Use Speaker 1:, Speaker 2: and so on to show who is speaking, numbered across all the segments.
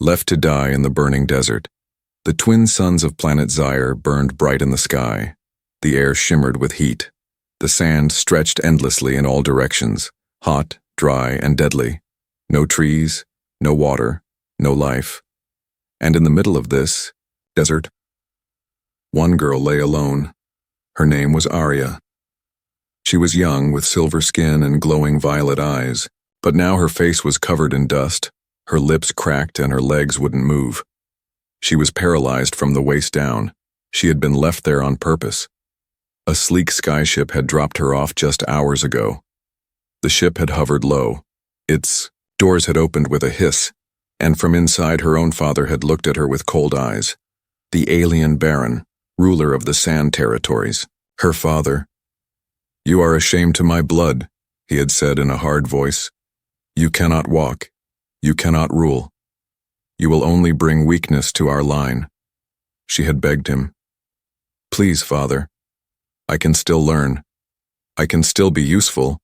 Speaker 1: left to die in the burning desert. The twin suns of planet Zyre burned bright in the sky. The air shimmered with heat. The sand stretched endlessly in all directions, hot, dry, and deadly. No trees, no water, no life. And in the middle of this desert, one girl lay alone. Her name was Arya. She was young, with silver skin and glowing violet eyes, but now her face was covered in dust, her lips cracked, and her legs wouldn't move. She was paralyzed from the waist down. She had been left there on purpose. A sleek skyship had dropped her off just hours ago. The ship had hovered low. Its doors had opened with a hiss, and from inside her own father had looked at her with cold eyes. The alien Baron, ruler of the Sand Territories. Her father. "You are a shame to my blood," he had said in a hard voice. "You cannot walk. You cannot rule. You will only bring weakness to our line." She had begged him. "Please, father. I can still learn. I can still be useful."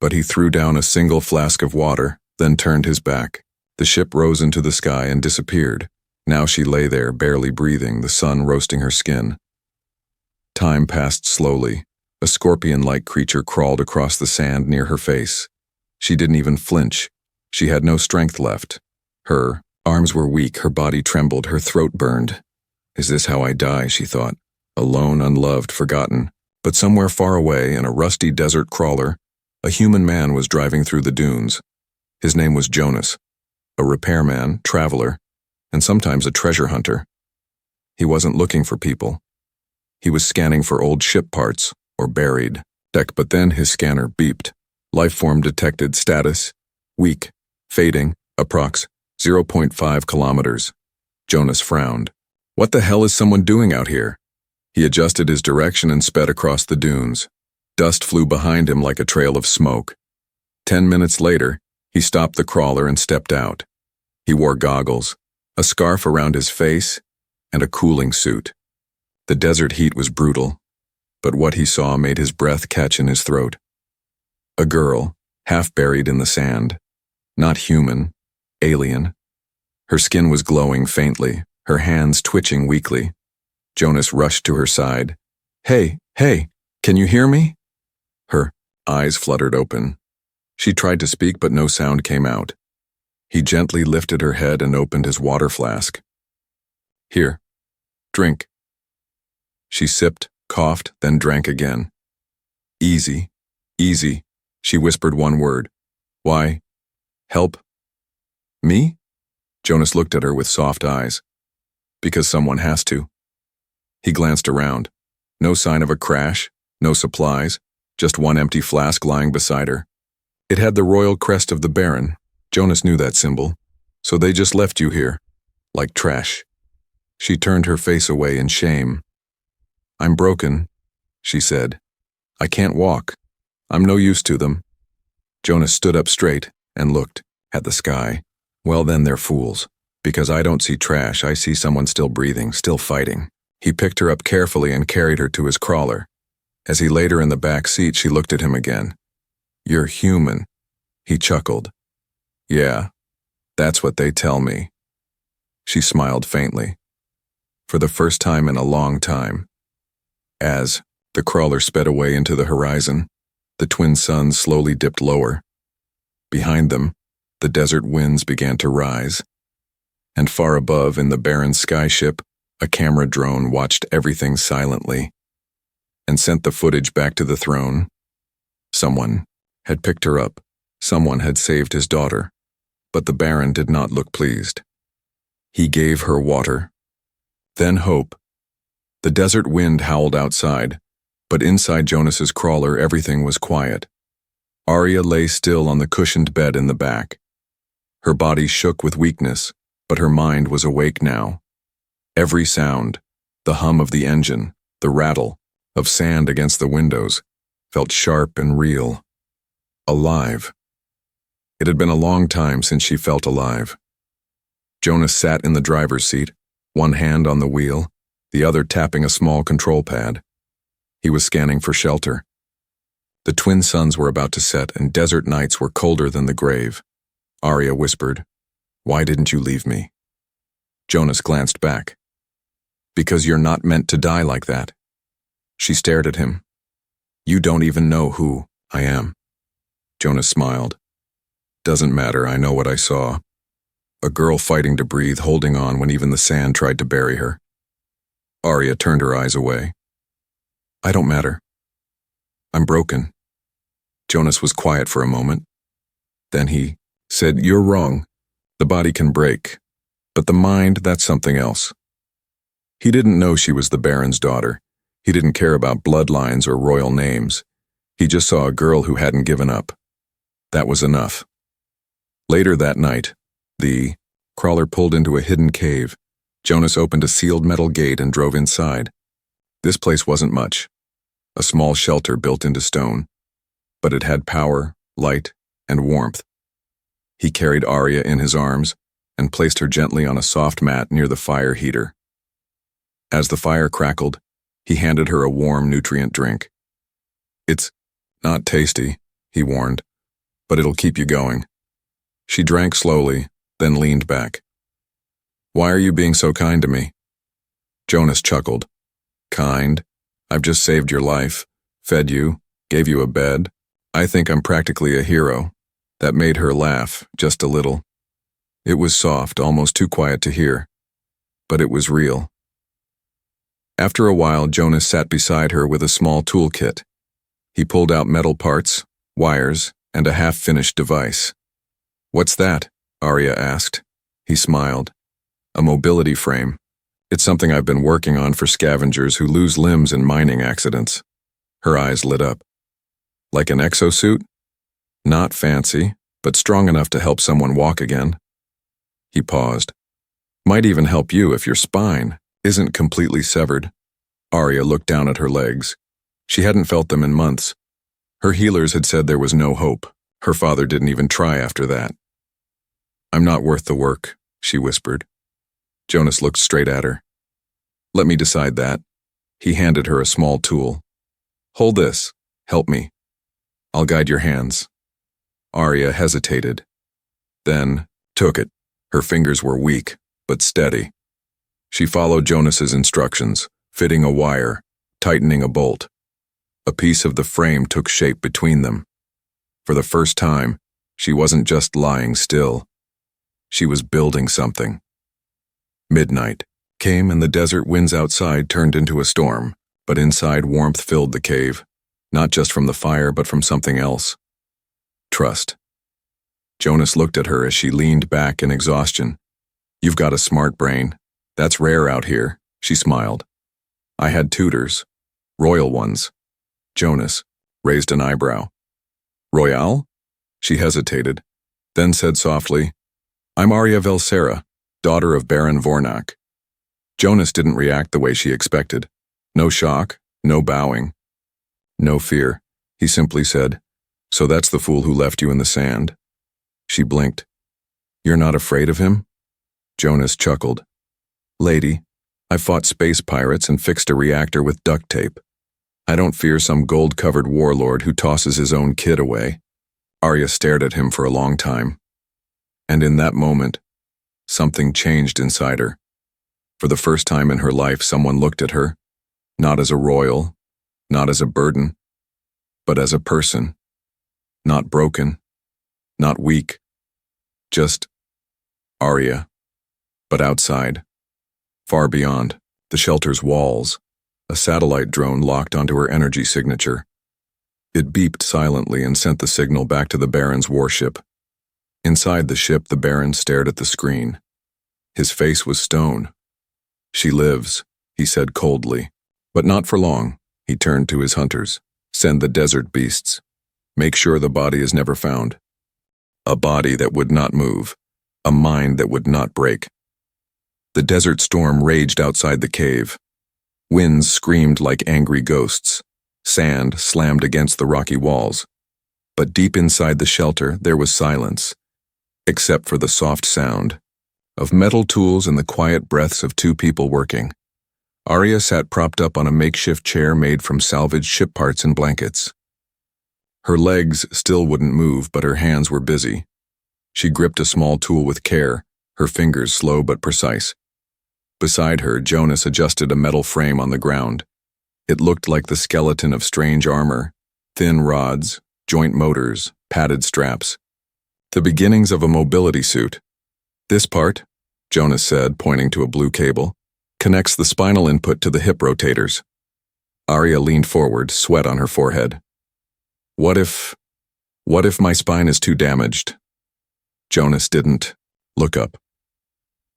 Speaker 1: But he threw down a single flask of water, then turned his back. The ship rose into the sky and disappeared. Now she lay there, barely breathing, the sun roasting her skin. Time passed slowly. A scorpion-like creature crawled across the sand near her face. She didn't even flinch. She had no strength left. Her arms were weak, her body trembled, her throat burned. "Is this how I die?" she thought. Alone, unloved, forgotten. But somewhere far away, in a rusty desert crawler, a human man was driving through the dunes. His name was Jonas, a repairman, traveler, and sometimes a treasure hunter. He wasn't looking for people. He was scanning for old ship parts, or buried deck, but then his scanner beeped. Lifeform detected, status weak, fading, approx. 0.5 kilometers. Jonas frowned. What the hell is someone doing out here? He adjusted his direction and sped across the dunes. Dust flew behind him like a trail of smoke. 10 minutes later, he stopped the crawler and stepped out. He wore goggles, a scarf around his face, and a cooling suit. The desert heat was brutal, but what he saw made his breath catch in his throat. A girl, half buried in the sand. Not human, alien. Her skin was glowing faintly, her hands twitching weakly. Jonas rushed to her side. Hey, can you hear me?" Her eyes fluttered open. She tried to speak, but no sound came out. He gently lifted her head and opened his water flask. "Here, drink." She sipped, coughed, then drank again. Easy, she whispered one word. "Why? Help? Me?" Jonas looked at her with soft eyes. "Because someone has to." He glanced around. No sign of a crash, no supplies, just one empty flask lying beside her. It had the royal crest of the Baron. Jonas knew that symbol. "So they just left you here, like trash." She turned her face away in shame. "I'm broken," she said. "I can't walk. I'm no use to them." Jonas stood up straight and looked at the sky. "Well then, they're fools. Because I don't see trash, I see someone still breathing, still fighting." He picked her up carefully and carried her to his crawler. As he laid her in the back seat, she looked at him again. "You're human," he chuckled. "Yeah, that's what they tell me." She smiled faintly. For the first time in a long time. As the crawler sped away into the horizon, the twin suns slowly dipped lower. Behind them, the desert winds began to rise. And far above, in the barren skyship, a camera drone watched everything silently and sent the footage back to the throne. Someone had picked her up. Someone had saved his daughter. But the Baron did not look pleased. He gave her water. Then hope. The desert wind howled outside, but inside Jonas's crawler everything was quiet. Arya lay still on the cushioned bed in the back. Her body shook with weakness, but her mind was awake now. Every sound, the hum of the engine, the rattle of sand against the windows, felt sharp and real. Alive. It had been a long time since she felt alive. Jonas sat in the driver's seat, one hand on the wheel, the other tapping a small control pad. He was scanning for shelter. The twin suns were about to set, and desert nights were colder than the grave. Arya whispered, Why didn't you leave me? Jonas glanced back. Because you're not meant to die like that. She stared at him. You don't even know who I am. Jonas smiled. Doesn't matter, I know what I saw. A girl fighting to breathe, holding on when even the sand tried to bury her. Arya turned her eyes away. I don't matter. I'm broken. Jonas was quiet for a moment. Then he said, You're wrong. The body can break, but the mind, that's something else. He didn't know she was the Baron's daughter. He didn't care about bloodlines or royal names. He just saw a girl who hadn't given up. That was enough. Later that night, the crawler pulled into a hidden cave. Jonas opened a sealed metal gate and drove inside. This place wasn't much. A small shelter built into stone. But it had power, light, and warmth. He carried Arya in his arms and placed her gently on a soft mat near the fire heater. As the fire crackled, he handed her a warm, nutrient drink. It's not tasty, he warned, but it'll keep you going. She drank slowly, then leaned back. Why are you being so kind to me? Jonas chuckled. Kind? I've just saved your life, fed you, gave you a bed. I think I'm practically a hero. That made her laugh, just a little. It was soft, almost too quiet to hear. But it was real. After a while, Jonas sat beside her with a small toolkit. He pulled out metal parts, wires, and a half-finished device. What's that? Arya asked. He smiled. A mobility frame. It's something I've been working on for scavengers who lose limbs in mining accidents. Her eyes lit up. Like an exosuit? Not fancy, but strong enough to help someone walk again. He paused. Might even help you if your spine isn't completely severed. Arya looked down at her legs. She hadn't felt them in months. Her healers had said there was no hope. Her father didn't even try after that. I'm not worth the work, she whispered. Jonas looked straight at her. Let me decide that. He handed her a small tool. Hold this. Help me. I'll guide your hands. Arya hesitated. Then took it. Her fingers were weak, but steady. She followed Jonas's instructions, fitting a wire, tightening a bolt. A piece of the frame took shape between them. For the first time, she wasn't just lying still. She was building something. Midnight came and the desert winds outside turned into a storm, but inside warmth filled the cave, not just from the fire but from something else. Trust. Jonas looked at her as she leaned back in exhaustion. You've got a smart brain. That's rare out here, she smiled. I had tutors. Royal ones. Jonas raised an eyebrow. Royale? She hesitated, then said softly, I'm Arya Velsera, daughter of Baron Vornak. Jonas didn't react the way she expected. No shock, no bowing. No fear. He simply said, So that's the fool who left you in the sand. She blinked. You're not afraid of him? Jonas chuckled. Lady, I fought space pirates and fixed a reactor with duct tape. I don't fear some gold-covered warlord who tosses his own kid away. Arya stared at him for a long time. And in that moment, something changed inside her. For the first time in her life, someone looked at her, not as a royal, not as a burden, but as a person. Not broken, not weak, just Arya. But outside, far beyond, the shelter's walls, a satellite drone locked onto her energy signature. It beeped silently and sent the signal back to the Baron's warship. Inside the ship, the Baron stared at the screen. His face was stone. She lives, he said coldly. But not for long. He turned to his hunters. Send the desert beasts. Make sure the body is never found. A body that would not move. A mind that would not break. The desert storm raged outside the cave. Winds screamed like angry ghosts. Sand slammed against the rocky walls. But deep inside the shelter, there was silence, except for the soft sound of metal tools and the quiet breaths of two people working. Arya sat propped up on a makeshift chair made from salvaged ship parts and blankets. Her legs still wouldn't move, but her hands were busy. She gripped a small tool with care, her fingers slow but precise. Beside her, Jonas adjusted a metal frame on the ground. It looked like the skeleton of strange armor, thin rods, joint motors, padded straps. The beginnings of a mobility suit. This part, Jonas said, pointing to a blue cable, connects the spinal input to the hip rotators. Arya leaned forward, sweat on her forehead. What if my spine is too damaged? Jonas didn't look up.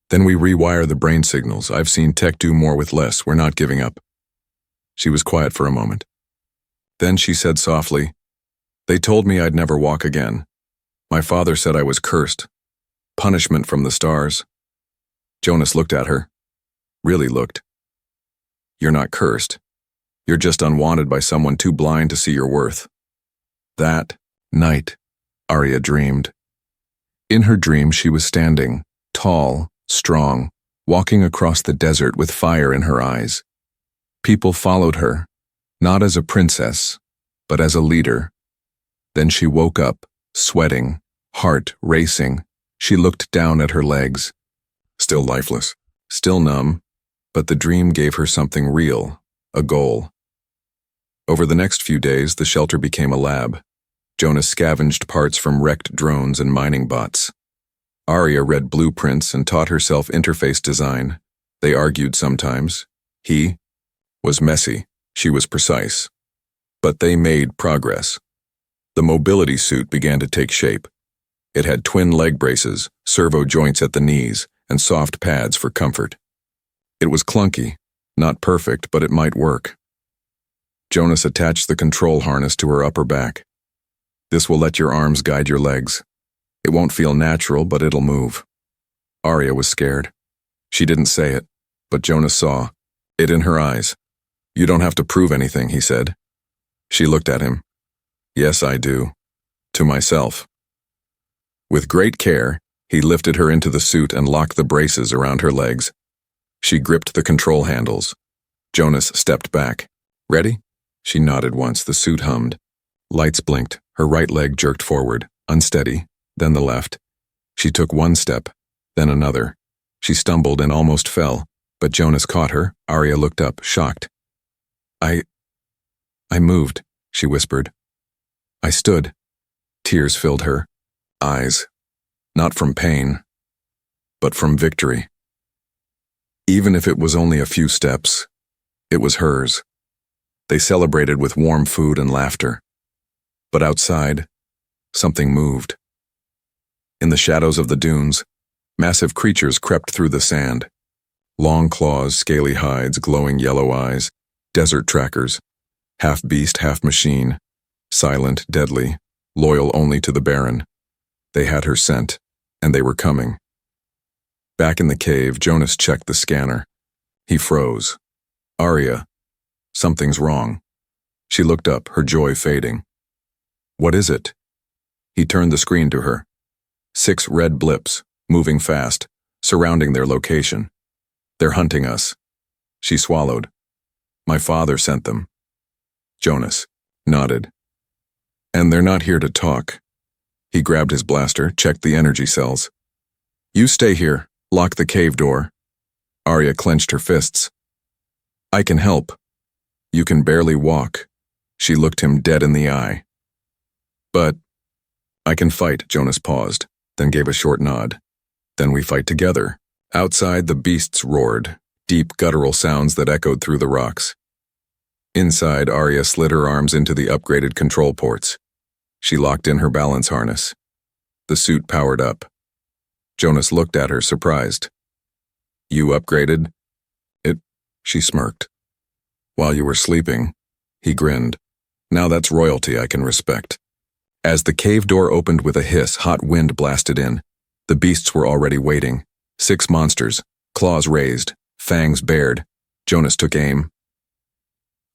Speaker 1: Then we rewire the brain signals. I've seen tech do more with less. We're not giving up. She was quiet for a moment. Then she said softly, "They told me I'd never walk again. My father said I was cursed. Punishment from the stars." Jonas looked at her. Really looked. "You're not cursed. You're just unwanted by someone too blind to see your worth." That night, Arya dreamed. In her dream, she was standing, tall, strong, walking across the desert with fire in her eyes. People followed her, not as a princess, but as a leader. Then she woke up, sweating, heart racing. She looked down at her legs. Still lifeless, still numb, but the dream gave her something real, a goal. Over the next few days, the shelter became a lab. Jonas scavenged parts from wrecked drones and mining bots. Arya read blueprints and taught herself interface design. They argued sometimes. He was messy, she was precise. But they made progress. The mobility suit began to take shape. It had twin leg braces, servo joints at the knees, and soft pads for comfort. It was clunky, not perfect, but it might work. Jonas attached the control harness to her upper back. "This will let your arms guide your legs. It won't feel natural, but it'll move." Arya was scared. She didn't say it, but Jonas saw it in her eyes. "You don't have to prove anything," he said. She looked at him. "Yes, I do. To myself." With great care, he lifted her into the suit and locked the braces around her legs. She gripped the control handles. Jonas stepped back. "Ready?" She nodded once. The suit hummed. Lights blinked. Her right leg jerked forward, unsteady, then the left. She took one step, then another. She stumbled and almost fell, but Jonas caught her. Arya looked up, shocked. I moved," she whispered. I stood. Tears filled her eyes, not from pain, but from victory. Even if it was only a few steps, it was hers. They celebrated with warm food and laughter. But outside, something moved. In the shadows of the dunes, massive creatures crept through the sand. Long claws, scaly hides, glowing yellow eyes, desert trackers, half beast, half machine, silent, deadly, loyal only to the Baron. They had her scent, and they were coming. Back in the cave, Jonas checked the scanner. He froze. "Arya, something's wrong." She looked up, her joy fading. "What is it?" He turned the screen to her. 6 red blips, moving fast, surrounding their location. "They're hunting us." She swallowed. "My father sent them." Jonas nodded. "And they're not here to talk." He grabbed his blaster, checked the energy cells. "You stay here, lock the cave door." Arya clenched her fists. "I can help." "You can barely walk." She looked him dead in the eye. "But I can fight," Jonas paused, then gave a short nod. "Then we fight together." Outside, the beasts roared, deep guttural sounds that echoed through the rocks. Inside, Arya slid her arms into the upgraded control ports. She locked in her balance harness. The suit powered up. Jonas looked at her, surprised. "You upgraded?" "It," she smirked. "While you were sleeping." He grinned. "Now that's royalty I can respect." As the cave door opened with a hiss, hot wind blasted in. The beasts were already waiting. 6 monsters, claws raised, fangs bared. Jonas took aim.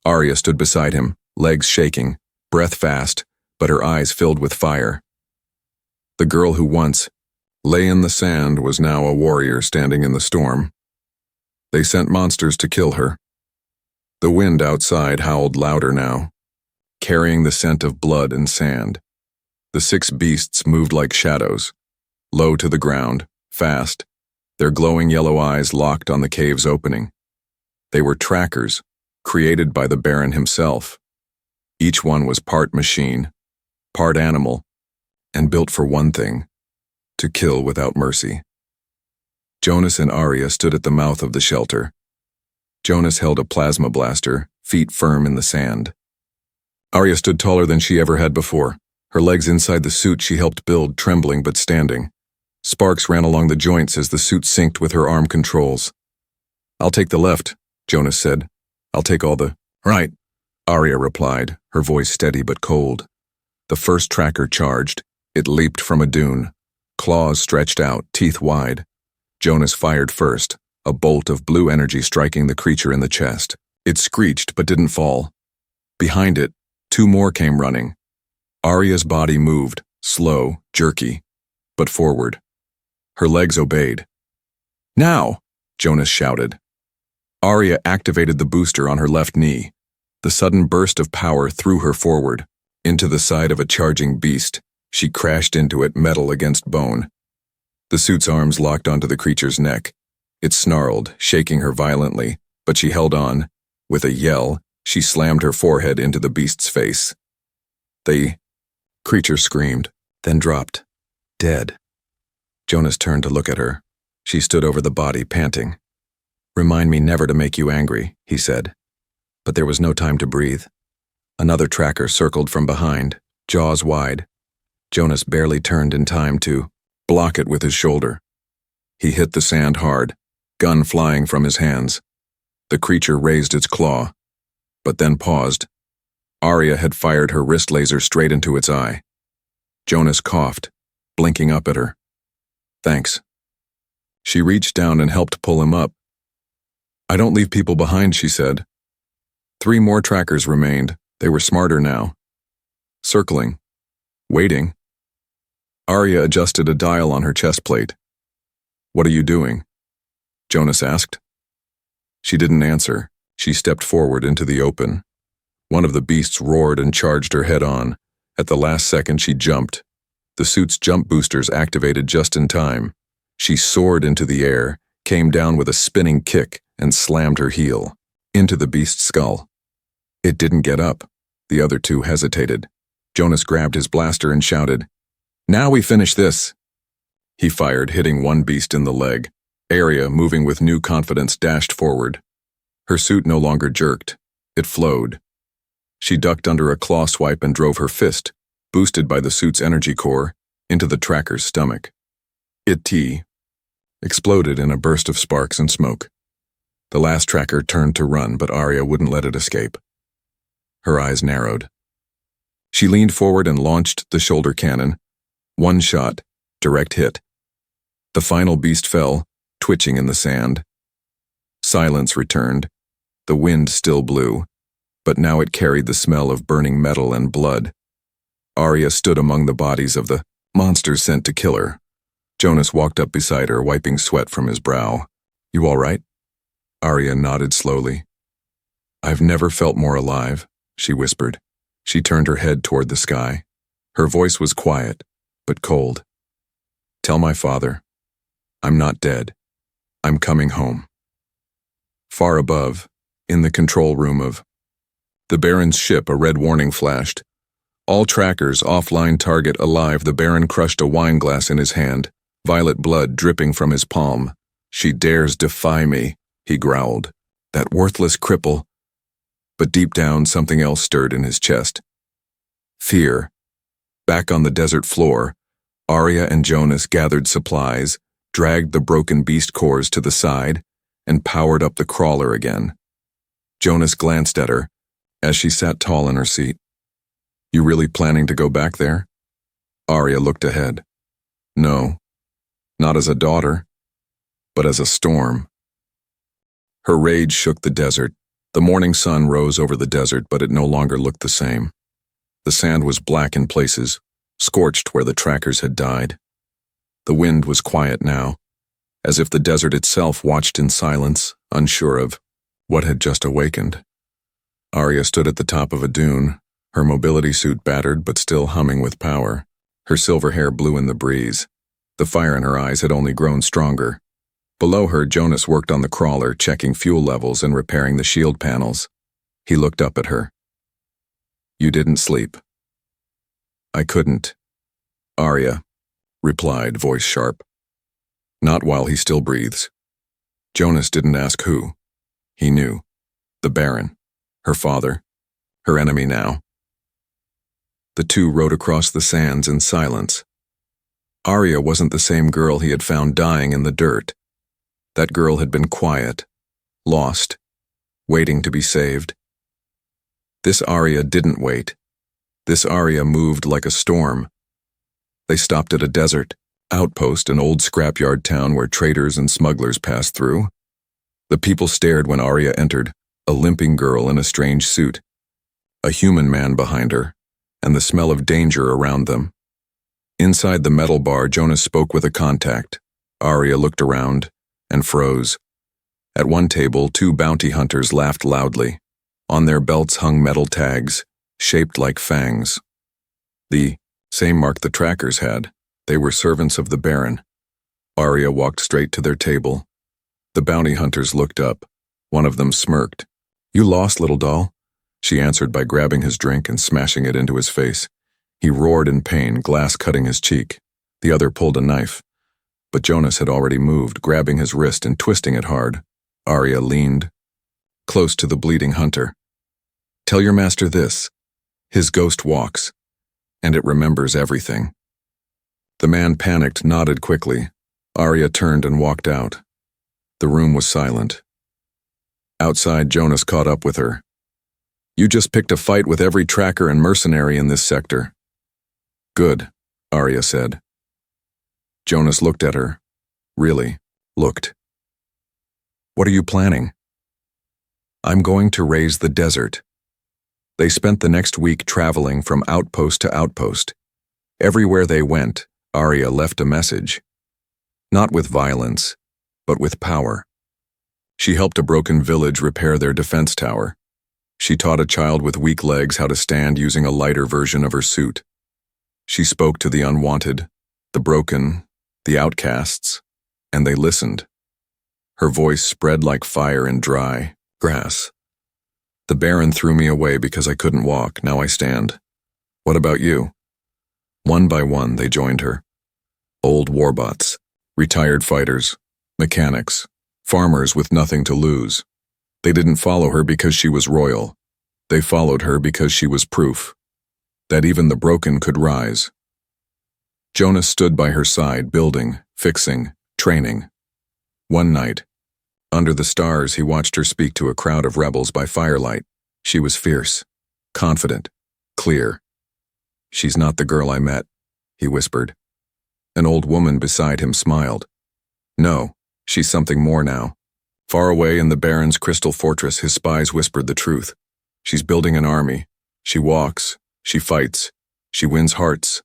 Speaker 1: Arya stood beside him, legs shaking, breath fast, but her eyes filled with fire. The girl who once lay in the sand was now a warrior standing in the storm. They sent monsters to kill her. The wind outside howled louder now, carrying the scent of blood and sand. The 6 beasts moved like shadows, low to the ground, fast, their glowing yellow eyes locked on the cave's opening. They were trackers, created by the Baron himself. Each one was part machine, part animal, and built for one thing: to kill without mercy. Jonas and Arya stood at the mouth of the shelter. Jonas held a plasma blaster, feet firm in the sand. Arya stood taller than she ever had before, her legs inside the suit she helped build, trembling but standing. Sparks ran along the joints as the suit synced with her arm controls. "I'll take the left," Jonas said. "I'll take all the—" "Right," Arya replied, her voice steady but cold. The first tracker charged. It leaped from a dune. Claws stretched out, teeth wide. Jonas fired first, a bolt of blue energy striking the creature in the chest. It screeched but didn't fall. Behind it, two more came running. Arya's body moved, slow, jerky, but forward. Her legs obeyed. "Now!" Jonas shouted. Arya activated the booster on her left knee. The sudden burst of power threw her forward, into the side of a charging beast. She crashed into it, metal against bone. The suit's arms locked onto the creature's neck. It snarled, shaking her violently, but she held on. With a yell, she slammed her forehead into the beast's face. The creature screamed, then dropped, dead. Jonas turned to look at her. She stood over the body, panting. "Remind me never to make you angry," he said. But there was no time to breathe. Another tracker circled from behind, jaws wide. Jonas barely turned in time to block it with his shoulder. He hit the sand hard, gun flying from his hands. The creature raised its claw, but then paused. Arya had fired her wrist laser straight into its eye. Jonas coughed, blinking up at her. "Thanks." She reached down and helped pull him up. "I don't leave people behind," she said. 3 more trackers remained. They were smarter now. Circling. Waiting. Arya adjusted a dial on her chest plate. "What are you doing?" Jonas asked. She didn't answer. She stepped forward into the open. One of the beasts roared and charged her head on. At the last second, she jumped. The suit's jump boosters activated just in time. She soared into the air, came down with a spinning kick, and slammed her heel into the beast's skull. It didn't get up. The other 2 hesitated. Jonas grabbed his blaster and shouted, "Now we finish this." He fired, hitting one beast in the leg. Arya, moving with new confidence, dashed forward. Her suit no longer jerked. It flowed. She ducked under a claw swipe and drove her fist, boosted by the suit's energy core, into the tracker's stomach. It exploded in a burst of sparks and smoke. The last tracker turned to run, but Arya wouldn't let it escape. Her eyes narrowed. She leaned forward and launched the shoulder cannon. One shot, direct hit. The final beast fell, twitching in the sand. Silence returned. The wind still blew, but now it carried the smell of burning metal and blood. Arya stood among the bodies of the monsters sent to kill her. Jonas walked up beside her, wiping sweat from his brow. "You all right?" Arya nodded slowly. "I've never felt more alive," she whispered. She turned her head toward the sky. Her voice was quiet, but cold. "Tell my father, I'm not dead. I'm coming home." Far above, in the control room of the Baron's ship, a red warning flashed. "All trackers, offline target alive." The Baron crushed a wine glass in his hand, violet blood dripping from his palm. "She dares defy me," he growled. "That worthless cripple." But deep down, something else stirred in his chest. Fear. Back on the desert floor, Arya and Jonas gathered supplies, dragged the broken beast cores to the side, and powered up the crawler again. Jonas glanced at her as she sat tall in her seat. "You really planning to go back there?" Arya looked ahead. "No, not as a daughter, but as a storm." Her rage shook the desert. The morning sun rose over the desert, but it no longer looked the same. The sand was black in places, scorched where the trackers had died. The wind was quiet now, as if the desert itself watched in silence, unsure of what had just awakened. Arya stood at the top of a dune, her mobility suit battered but still humming with power. Her silver hair blew in the breeze. The fire in her eyes had only grown stronger. Below her, Jonas worked on the crawler, checking fuel levels and repairing the shield panels. He looked up at her. "You didn't sleep." "I couldn't," Arya replied, voice sharp. "Not while he still breathes." Jonas didn't ask who. He knew. The Baron. Her father. Her enemy now. The two rode across the sands in silence. Arya wasn't the same girl he had found dying in the dirt. That girl had been quiet, lost, waiting to be saved. This Arya didn't wait. This Arya moved like a storm. They stopped at a desert outpost, an old scrapyard town where traders and smugglers passed through. The people stared when Arya entered, a limping girl in a strange suit, a human man behind her, and the smell of danger around them. Inside the metal bar, Jonas spoke with a contact. Arya looked around and froze. At one table, two bounty hunters laughed loudly. On their belts hung metal tags, shaped like fangs. The same mark the trackers had. They were servants of the Baron. Arya walked straight to their table. The bounty hunters looked up. One of them smirked. "You lost, little doll," she answered by grabbing his drink and smashing it into his face. He roared in pain, glass cutting his cheek. The other pulled a knife. But Jonas had already moved, grabbing his wrist and twisting it hard. Arya leaned close to the bleeding hunter. "Tell your master this. His ghost walks, and it remembers everything." The man panicked, nodded quickly. Arya turned and walked out. The room was silent. Outside, Jonas caught up with her. "You just picked a fight with every tracker and mercenary in this sector." "Good," Arya said. Jonas looked at her. Really, looked. "What are you planning?" "I'm going to raise the desert." They spent the next week traveling from outpost to outpost. Everywhere they went, Arya left a message. Not with violence, but with power. She helped a broken village repair their defense tower. She taught a child with weak legs how to stand using a lighter version of her suit. She spoke to the unwanted, the broken, the outcasts, and they listened. Her voice spread like fire in dry grass. "The Baron threw me away because I couldn't walk. Now I stand. What about you?" One by one, they joined her. Old warbots, retired fighters, mechanics, farmers with nothing to lose. They didn't follow her because she was royal. They followed her because she was proof that even the broken could rise. Jonas stood by her side, building, fixing, training. One night, under the stars, he watched her speak to a crowd of rebels by firelight. She was fierce, confident, clear. "She's not the girl I met," he whispered. An old woman beside him smiled. "No, she's something more now." Far away in the Baron's crystal fortress, his spies whispered the truth. "She's building an army. She walks. She fights. She wins hearts."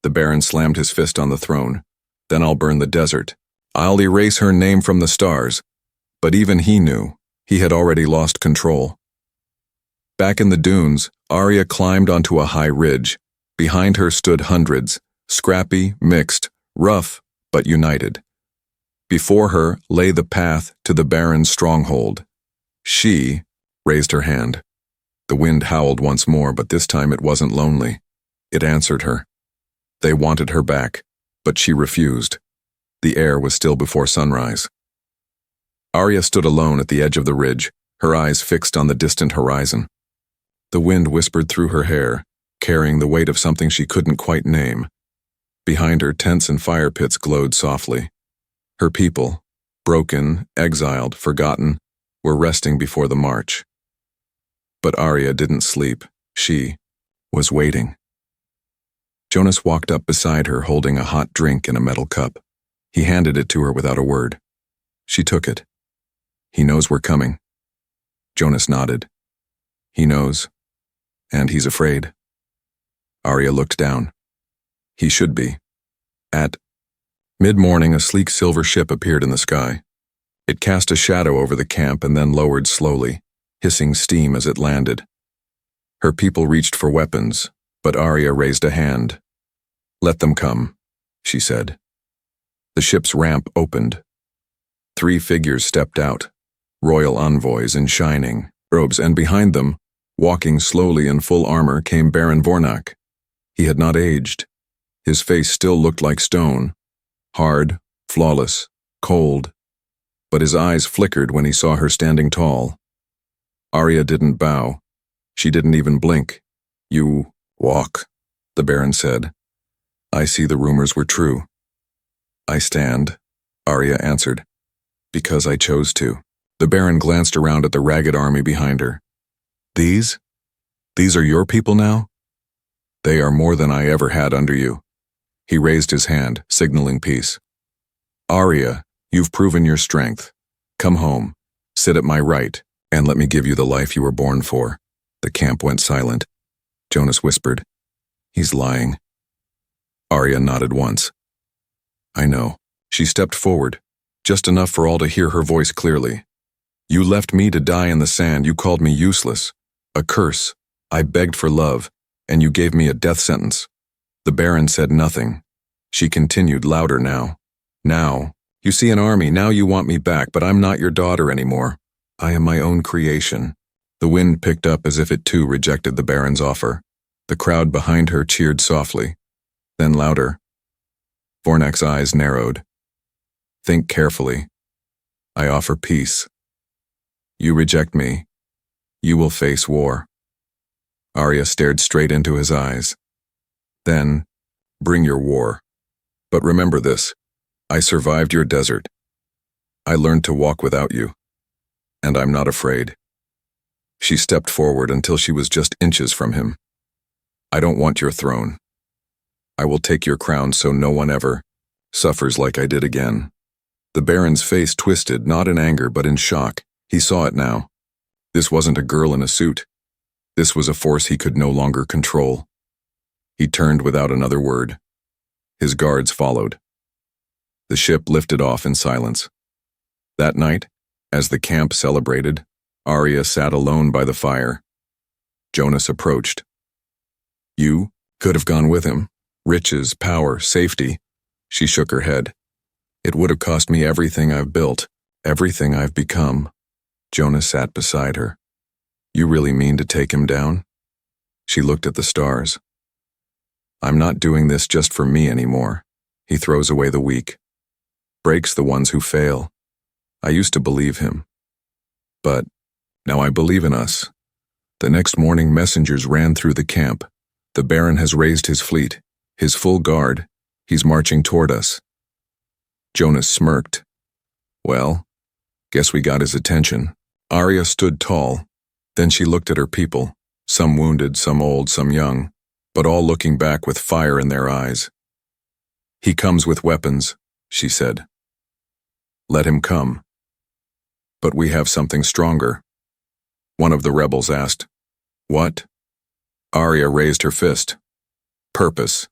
Speaker 1: The Baron slammed his fist on the throne. "Then I'll burn the desert. I'll erase her name from the stars." But even he knew. He had already lost control. Back in the dunes, Arya climbed onto a high ridge. Behind her stood hundreds, scrappy, mixed, rough, but united. Before her lay the path to the Baron's stronghold. She raised her hand. The wind howled once more, but this time it wasn't lonely. It answered her. They wanted her back, but she refused. The air was still before sunrise. Arya stood alone at the edge of the ridge, her eyes fixed on the distant horizon. The wind whispered through her hair, carrying the weight of something she couldn't quite name. Behind her, tents and fire pits glowed softly. Her people, broken, exiled, forgotten, were resting before the march. But Arya didn't sleep. She was waiting. Jonas walked up beside her, holding a hot drink in a metal cup. He handed it to her without a word. She took it. "He knows we're coming." Jonas nodded. "He knows. And he's afraid." Arya looked down. He should be. At mid-morning, a sleek silver ship appeared in the sky. It cast a shadow over the camp and then lowered slowly, hissing steam as it landed. Her people reached for weapons, but Arya raised a hand. "Let them come," she said. The ship's ramp opened. 3 figures stepped out, royal envoys in shining robes, and behind them, walking slowly in full armor, came Baron Vornak. He had not aged. His face still looked like stone, hard, flawless, cold, but his eyes flickered when he saw her standing tall. Arya didn't bow. She didn't even blink. "You walk," the Baron said. "I see the rumors were true." "I stand," Arya answered, "because I chose to." The Baron glanced around at the ragged army behind her. These are your people now?" "They are more than I ever had under you." He raised his hand, signaling peace. "Arya, you've proven your strength. Come home, sit at my right, and let me give you the life you were born for." The camp went silent. Jonas whispered, "He's lying." Arya nodded once. "I know." She stepped forward, just enough for all to hear her voice clearly. "You left me to die in the sand. You called me useless. A curse. I begged for love, and you gave me a death sentence." The Baron said nothing. She continued, louder now. "Now, you see an army. Now you want me back, but I'm not your daughter anymore. I am my own creation." The wind picked up as if it too rejected the Baron's offer. The crowd behind her cheered softly, then louder. Vornak's eyes narrowed. "Think carefully. I offer peace. You reject me. You will face war." Arya stared straight into his eyes. "Then, bring your war. But remember this, I survived your desert. I learned to walk without you. And I'm not afraid." She stepped forward until she was just inches from him. "I don't want your throne. I will take your crown so no one ever suffers like I did again." The Baron's face twisted, not in anger but in shock. He saw it now. This wasn't a girl in a suit. This was a force he could no longer control. He turned without another word. His guards followed. The ship lifted off in silence. That night, as the camp celebrated, Arya sat alone by the fire. Jonas approached. "You could have gone with him. Riches, power, safety." She shook her head. "It would have cost me everything I've built, everything I've become." Jonas sat beside her. "You really mean to take him down?" She looked at the stars. "I'm not doing this just for me anymore." He throws away the weak. Breaks the ones who fail. I used to believe him. But now I believe in us. The next morning, messengers ran through the camp. "The Baron has raised his fleet, his full guard. He's marching toward us." Jonas smirked. "Well, guess we got his attention." Arya stood tall. Then she looked at her people, some wounded, some old, some young, but all looking back with fire in their eyes. "He comes with weapons," she said. "Let him come." "But we have something stronger." One of the rebels asked. "What?" Arya raised her fist. "Purpose."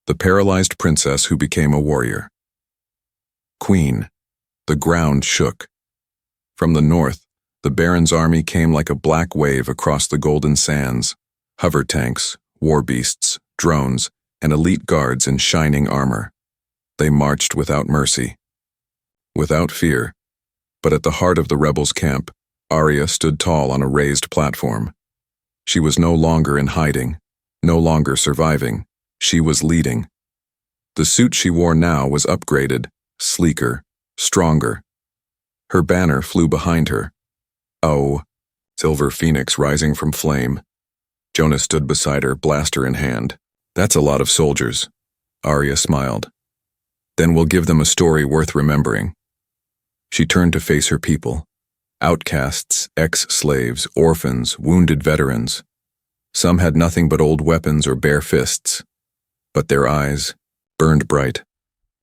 Speaker 1: The paralyzed princess who became a warrior. Queen. The ground shook. From the north, the Baron's army came like a black wave across the golden sands. Hover tanks, war beasts, drones, and elite guards in shining armor. They marched without mercy. Without fear. But at the heart of the rebels' camp, Arya stood tall on a raised platform. She was no longer in hiding, no longer surviving. She was leading. The suit she wore now was upgraded, sleeker, stronger. Her banner flew behind her. Oh, silver phoenix rising from flame. Jonas stood beside her, blaster in hand. "That's a lot of soldiers." Arya smiled. "Then we'll give them a story worth remembering." She turned to face her people. Outcasts, ex-slaves, orphans, wounded veterans. Some had nothing but old weapons or bare fists. But their eyes burned bright.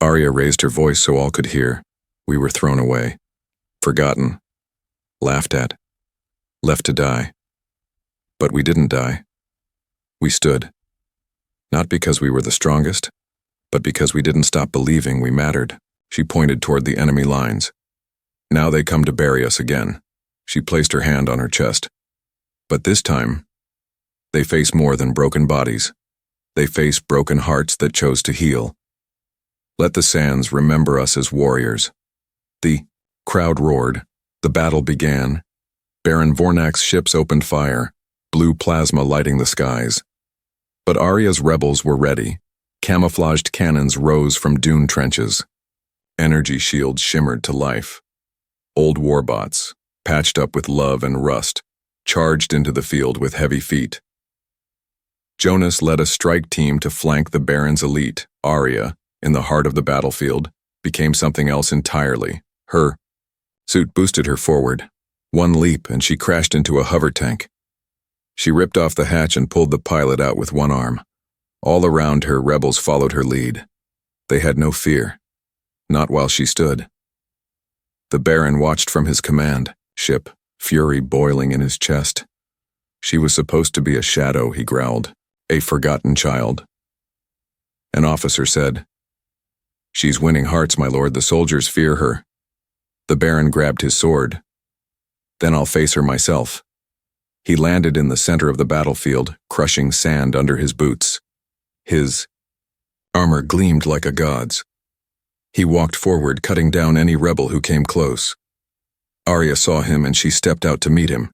Speaker 1: Arya raised her voice so all could hear. "We were thrown away. Forgotten. Laughed at. Left to die. But we didn't die. We stood. Not because we were the strongest, but because we didn't stop believing we mattered." She pointed toward the enemy lines. "Now they come to bury us again." She placed her hand on her chest. "But this time, they face more than broken bodies. They face broken hearts that chose to heal. Let the sands remember us as warriors. The crowd roared. The battle began. Baron Vornak's ships opened fire, blue plasma lighting the skies. But Arya's rebels were ready. Camouflaged cannons rose from dune trenches. Energy shields shimmered to life. Old warbots, patched up with love and rust, charged into the field with heavy feet. Jonas led a strike team to flank the Baron's elite. Arya, in the heart of the battlefield, became something else entirely. Her suit boosted her forward. One leap and she crashed into a hover tank. She ripped off the hatch and pulled the pilot out with one arm. All around her, rebels followed her lead. They had no fear. Not while she stood. The Baron watched from his command ship, fury boiling in his chest. She was supposed to be a shadow, he growled, a forgotten child. An officer said, "She's winning hearts, my lord. The soldiers fear her." The Baron grabbed his sword. "Then I'll face her myself." He landed in the center of the battlefield, crushing sand under his boots. His armor gleamed like a god's. He walked forward, cutting down any rebel who came close. Arya saw him and she stepped out to meet him.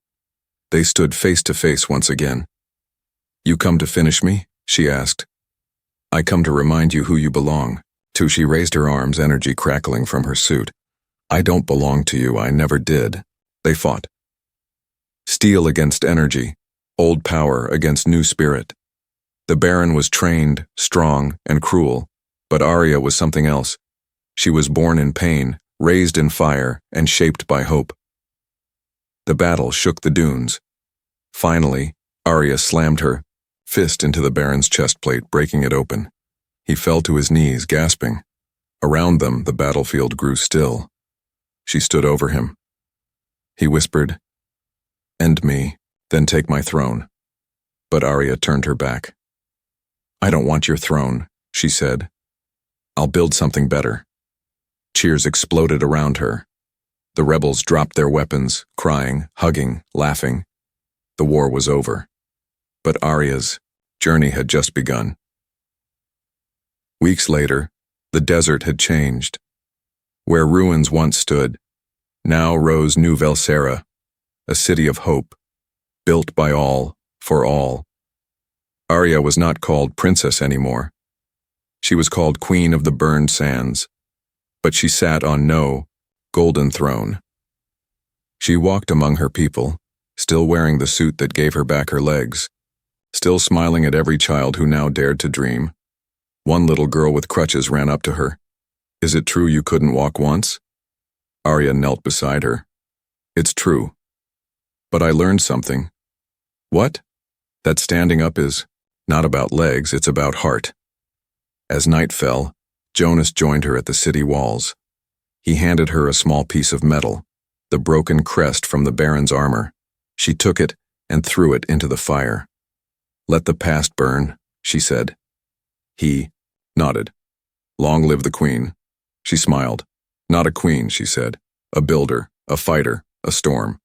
Speaker 1: They stood face to face once again. "You come to finish me?" she asked. "I come to remind you who you belong to." She raised her arms, energy crackling from her suit. "I don't belong to you, I never did." They fought. Steel against energy, old power against new spirit. The Baron was trained, strong, and cruel, but Arya was something else. She was born in pain, raised in fire, and shaped by hope. The battle shook the dunes. Finally, Arya slammed her fist into the Baron's chest plate, breaking it open. He fell to his knees, gasping. Around them, the battlefield grew still. She stood over him. He whispered, "End me, then take my throne." But Arya turned her back. "I don't want your throne," she said. "I'll build something better." Cheers exploded around her. The rebels dropped their weapons, crying, hugging, laughing. The war was over. But Arya's journey had just begun. Weeks later, the desert had changed. Where ruins once stood, now rose New Velsera, a city of hope, built by all, for all. Arya was not called princess anymore. She was called Queen of the Burned Sands, but she sat on no golden throne. She walked among her people, still wearing the suit that gave her back her legs, still smiling at every child who now dared to dream. One little girl with crutches ran up to her. "Is it true you couldn't walk once?" Arya knelt beside her. "It's true. But I learned something." "What?" "That standing up is not about legs, it's about heart." As night fell, Jonas joined her at the city walls. He handed her a small piece of metal, the broken crest from the Baron's armor. She took it and threw it into the fire. "Let the past burn," she said. He nodded. "Long live the queen." She smiled. "Not a queen," she said. "A builder, a fighter, a storm."